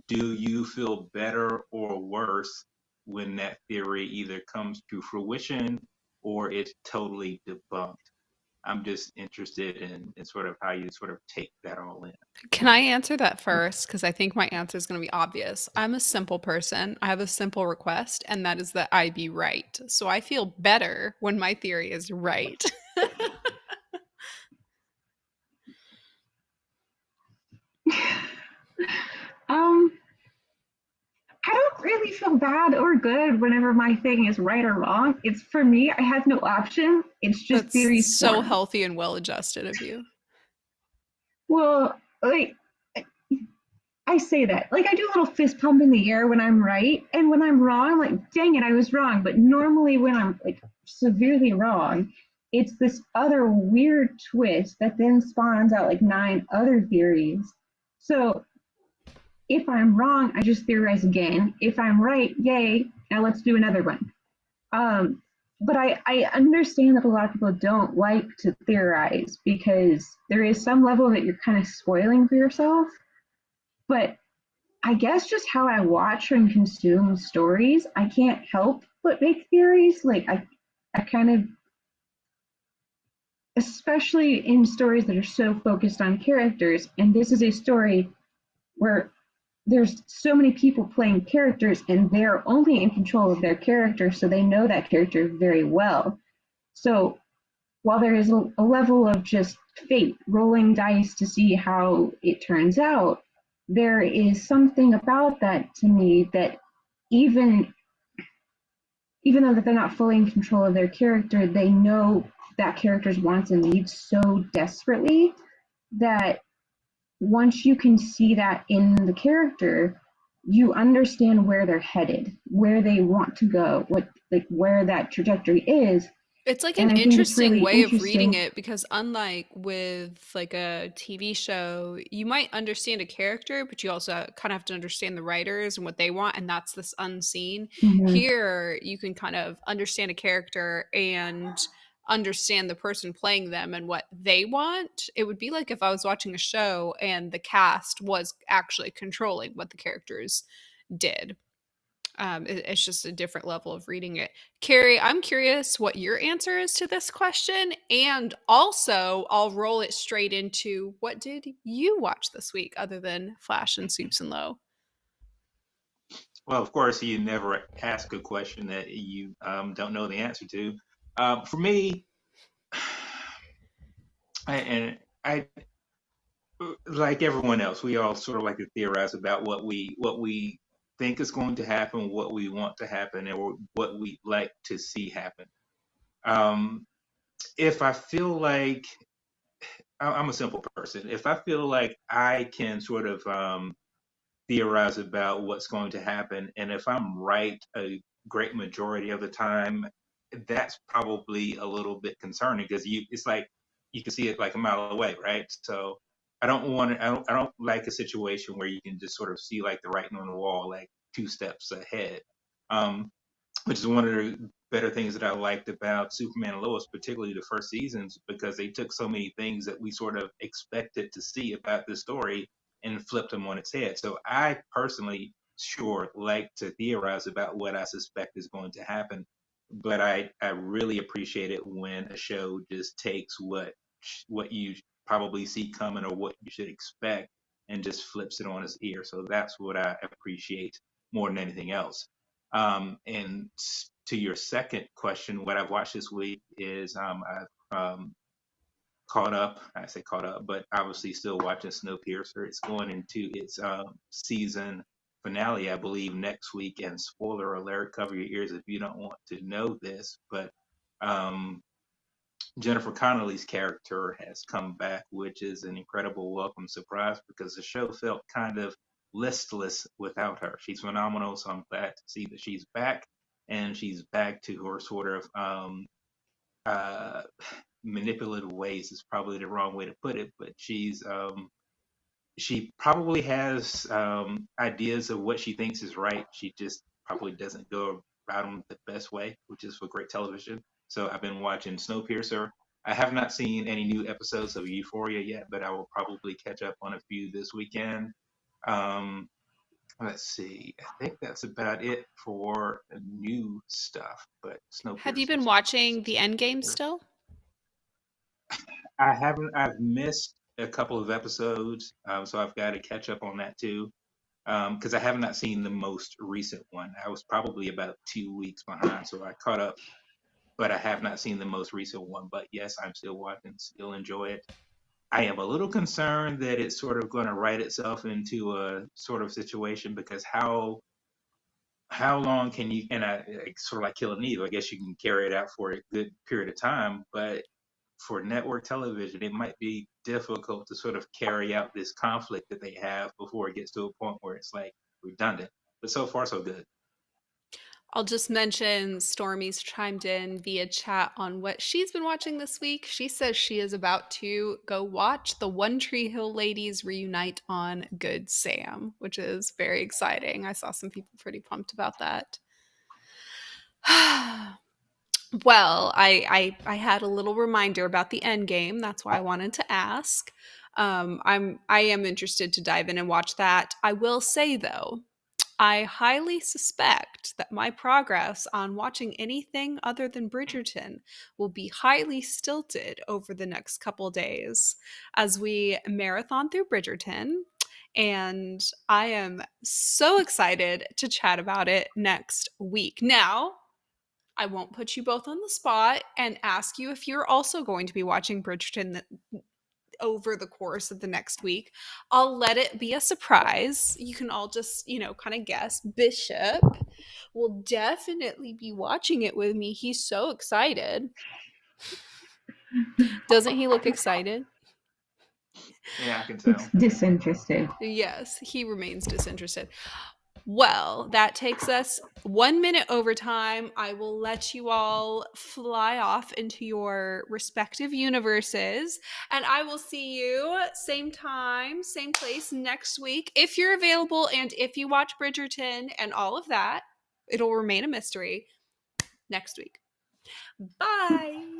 [SPEAKER 2] do you feel better or worse when that theory either comes to fruition or it's totally debunked? I'm just interested in sort of how you sort of take that all in.
[SPEAKER 1] Can I answer that first? Because I think my answer is going to be obvious. I'm a simple person. I have a simple request, and that is that I be right. So I feel better when my theory is right.
[SPEAKER 3] um, I don't really feel bad or good whenever my thing is right or wrong. It's for me, I have no option. It's just
[SPEAKER 1] That's
[SPEAKER 3] theories
[SPEAKER 1] so
[SPEAKER 3] form.
[SPEAKER 1] healthy and well adjusted of you.
[SPEAKER 3] Well, like I say that. Like I do a little fist pump in the air when I'm right, and when I'm wrong, I'm like, dang it, I was wrong. But normally when I'm like severely wrong, it's this other weird twist that then spawns out like nine other theories. So if I'm wrong, I just theorize again. If I'm right, yay, now let's do another one. Um, but I understand that a lot of people don't like to theorize because there is some level that you're kind of spoiling for yourself. But I guess just how I watch and consume stories, I can't help but make theories. I kind of, especially in stories that are so focused on characters, and this is a story where there's so many people playing characters and they're only in control of their character, so they know that character very well. So while there is a level of just fate, rolling dice to see how it turns out, there is something about that to me that even even though that they're not fully in control of their character, they know that character's wants and needs so desperately that once you can see that in the character, you understand where they're headed, where they want to go, what like where that trajectory is.
[SPEAKER 1] It's like an
[SPEAKER 3] And I think it's
[SPEAKER 1] interesting
[SPEAKER 3] really
[SPEAKER 1] way of reading
[SPEAKER 3] interesting.
[SPEAKER 1] it because unlike with like a TV show, you might understand a character, but you also kind of have to understand the writers and what they want, and that's this unseen.
[SPEAKER 3] Mhm.
[SPEAKER 1] Here, you can kind of understand a character and understand the person playing them and what they want. It would be like if I was watching a show and the cast was actually controlling what the characters did. It's just a different level of reading it. Carrie, I'm curious what your answer is to this question. And also, I'll roll it straight into what did you watch this week other than Flash and Soups and Low?
[SPEAKER 2] Well, of course, you never ask a question that you don't know the answer to. For me, and I like everyone else, we all sort of like to theorize about what we think is going to happen, what we want to happen, or what we like to see happen. Um, if I feel like I'm a simple person, if I feel like I can sort of theorize about what's going to happen, and if I'm right a great majority of the time, that's probably a little bit concerning because it's like you can see it like a mile away, right? So I don't like a situation where you can just sort of see like the writing on the wall, like two steps ahead. Um, which is one of the better things that I liked about Superman and Lois, particularly the first seasons, because they took so many things that we sort of expected to see about the story and flipped them on its head. So I personally sure like to theorize about what I suspect is going to happen, but I really appreciate it when a show just takes what you probably see coming or what you should expect and just flips it on its ear. So that's what I appreciate more than anything else. And to your second question, what I've watched this week is I've caught up. I say caught up, but obviously still watching Snowpiercer. It's going into its season finale, I believe, next week. And spoiler alert, cover your ears if you don't want to know this, but um, Jennifer Connelly's character has come back, which is an incredible welcome surprise because the show felt kind of listless without her. She's phenomenal, so I'm glad to see that she's back and she's back to her sort of uh, manipulative ways is probably the wrong way to put it, but she probably has ideas of what she thinks is right. She just probably doesn't go about them the best way, which is for great television. So I've been watching Snowpiercer. I have not seen any new episodes of Euphoria yet, but I will probably catch up on a few this weekend. Um, let's see. I think that's about it for new stuff. But
[SPEAKER 1] Have you
[SPEAKER 2] Snowpiercer
[SPEAKER 1] been
[SPEAKER 2] is on
[SPEAKER 1] watching The Endgame
[SPEAKER 2] my.
[SPEAKER 1] still?
[SPEAKER 2] I haven't. I've missed a couple of episodes, so I've got to catch up on that too. Because I have not seen the most recent one. I was probably about 2 weeks behind, so I caught up, but I have not seen the most recent one. But yes, I'm still watching, still enjoy it. I am a little concerned that it's sort of going to write itself into a sort of situation because how long can you, and sort of like Killing Eve, I guess you can carry it out for a good period of time, but for network television, it might be difficult to sort of carry out this conflict that they have before it gets to a point where it's like redundant. But so far, so good.
[SPEAKER 1] I'll just mention Stormy's chimed in via chat on what she's been watching this week. She says she is about to go watch the One Tree Hill ladies reunite on Good Sam, which is very exciting. I saw some people pretty pumped about that. Well, I had a little reminder about the end game. That's why I wanted to ask. I am interested to dive in and watch that. I will say though, I highly suspect that my progress on watching anything other than Bridgerton will be highly stilted over the next couple days as we marathon through Bridgerton. And I am so excited to chat about it next week. Now, I won't put you both on the spot and ask you if you're also going to be watching Bridgerton over the course of the next week. I'll let it be a surprise. You can all just, kind of guess. Bishop will definitely be watching it with me. He's so excited. Doesn't he look excited?
[SPEAKER 2] Yeah, I can
[SPEAKER 3] It's
[SPEAKER 2] tell.
[SPEAKER 3] disinterested.
[SPEAKER 1] Yes, he remains disinterested. Well, that takes us 1 minute overtime. I will let you all fly off into your respective universes, and I will see you same time, same place next week. If you're available and if you watch Bridgerton and all of that, it'll remain a mystery next week. Bye.